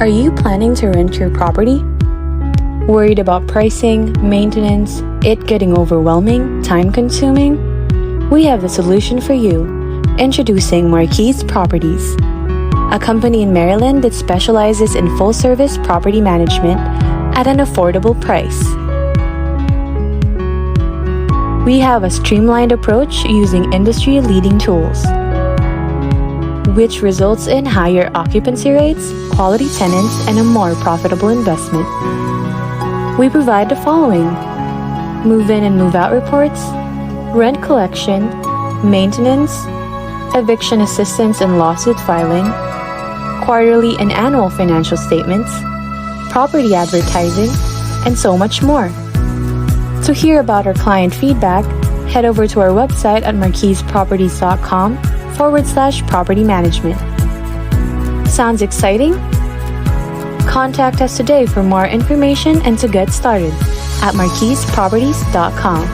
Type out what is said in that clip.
Are you planning to rent your property? Worried about pricing, maintenance, it getting overwhelming, time-consuming? We have a solution for you. Introducing Marquise Properties, a company in Maryland that specializes in full-service property management at an affordable price. We have a streamlined approach using industry-leading tools, which results in higher occupancy rates, quality tenants, and a more profitable investment. We provide the following: move-in and move-out reports, rent collection, maintenance, eviction assistance and lawsuit filing, quarterly and annual financial statements, property advertising, and so much more. To hear about our client feedback, head over to our website at marquiseproperties.com/property management. Sounds exciting? Contact us today for more information and to get started at marquiseproperties.com.